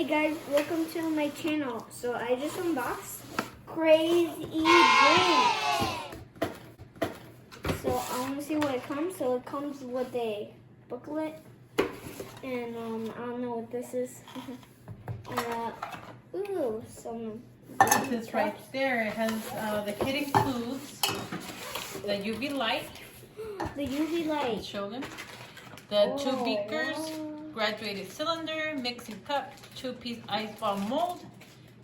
Hey guys, welcome to my channel. So I just unboxed Crazy Drink. So I want to see what it comes. So it comes with a booklet, and I don't know what this is. And ooh, some. This is right there. It has the kit includes the UV light. The UV light. Show them. The two Oh, beakers, wow. graduated cylinder, mixing cup, 2-piece ice ball mold,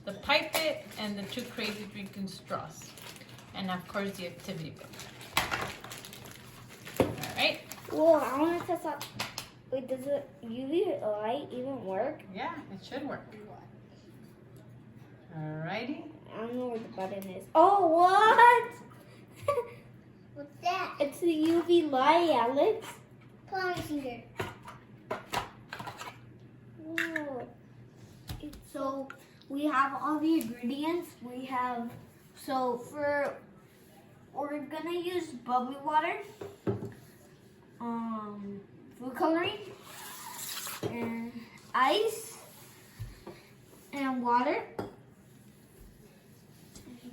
the pipette, and the 2 crazy drinking straws. And of course the activity book. Alright? Whoa, I want to test out. Wait, does the UV light even work? Yeah, it should work. Alrighty. I don't know where the button is. Oh, what? What's that? It's the UV light, Alex. Put on your finger. Whoa. So we have all the ingredients. We're gonna use bubbly water, food coloring, and ice, and water.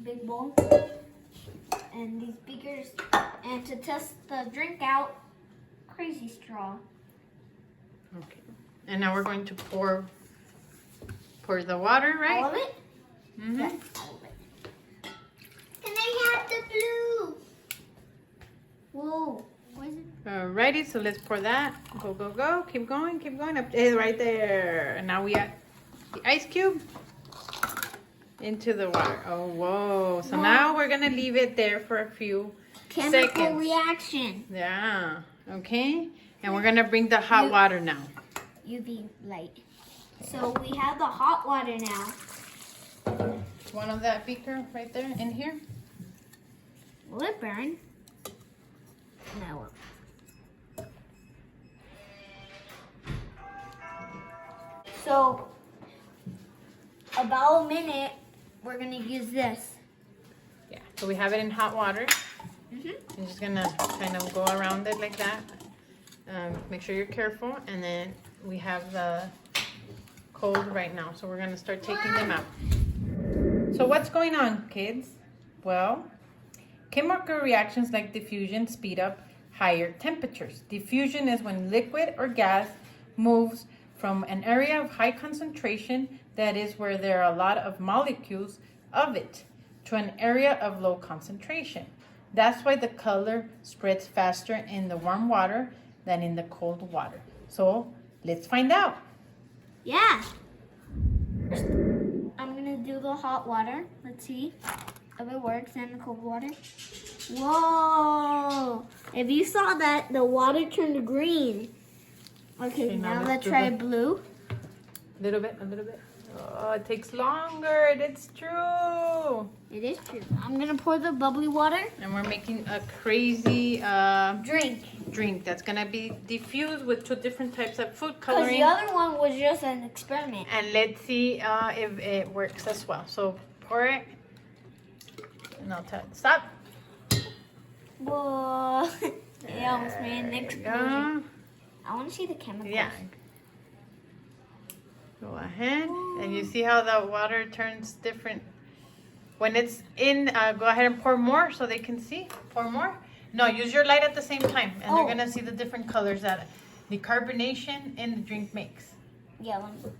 Big bowl, and these beakers, and to test the drink out, crazy straw. Okay. And now we're going to pour the water, right? All of it? Mm-hmm. Yes, all of it. Can I have the blue? Whoa, what is it? Alrighty, so let's pour that. Go, go, go. Keep going, keep going. Up right there. And now we add the ice cube into the water. Oh, whoa. So now we're going to leave it there for a few Chemical seconds. reaction. Yeah. Okay. And we're going to bring the hot water now. UV light. So we have the hot water now. One of that beaker right there in here. Will it burn? No. So, about a minute, we're gonna use this. Yeah. So we have it in hot water. Mhm. I'm just going to kind of go around it like that. Make sure you're careful. And then we have the cold right now. So we're going to start taking them out. So what's going on, kids? Well, chemical reactions like diffusion speed up higher temperatures. Diffusion is when liquid or gas moves from an area of high concentration, that is where there are a lot of molecules of it, to an area of low concentration. That's why the color spreads faster in the warm water than in the cold water. So let's find out. Yeah. I'm gonna do the hot water. Let's see if it works, and the cold water. Whoa! If you saw that, the water turned green. Okay, now now let's let's do try the- blue. A little bit. Oh, it takes longer. It's true. It is true. I'm gonna pour the bubbly water. And we're making a crazy Drink. that's gonna be diffused with 2 different types of food Because coloring. the other one was just an experiment. And let's see if it works as well. So pour it. And I'll tell it. Stop. Whoa! It almost made an There you explosion. go. I want to see the chemicals. Yeah. Go ahead. And you see how the water turns different. When it's in, go ahead and pour more so they can see. Pour more. No, use your light at the same time. And they're Oh. going to see the different colors that the carbonation in the drink makes. Yeah. Let me.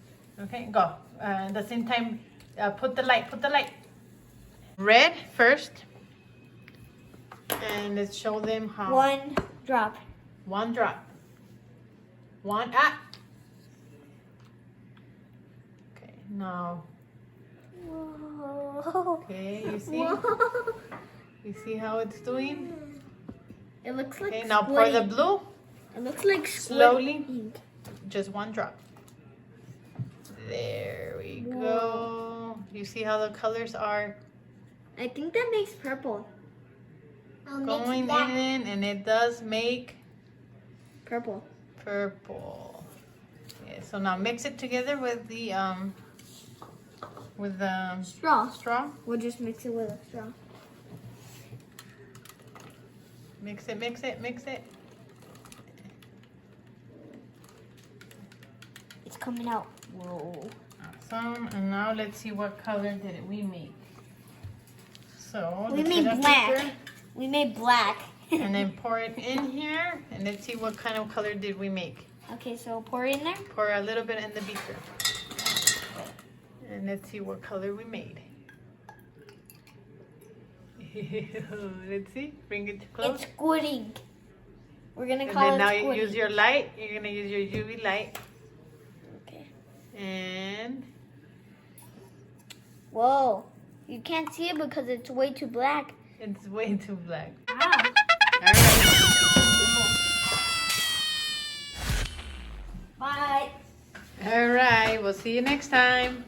Okay, go. At the same time, put the light. Red first. And let's show them how. One drop. 1 drop. Okay, now. Whoa. Okay, you see? Whoa. You see how it's doing? It looks like Okay, now pour the squid. blue. It looks like squid Slowly. ink. Just 1 drop. There we Whoa. go. You see how the colors are I think that makes purple. I'll mix going that. in, and it does make Purple. purple. Okay, so now mix it together with the Straw. straw. We'll just mix it with a straw. Mix it. It's coming out. Whoa. Awesome. And now let's see what color did we make. So We let's made get a black. paper We made black. and then pour it in here. And let's see what kind of color did we make. Okay, so pour it in there. Pour a little bit in the beaker. And let's see what color we made. Let's see. Bring it close. It's squirting. We're gonna And call then it now you squirting. use your light. You're gonna use your UV light. Okay. And Whoa. You can't see it because it's way too black. it's way too black. Ah. All right. Bye. All right. We'll see you next time.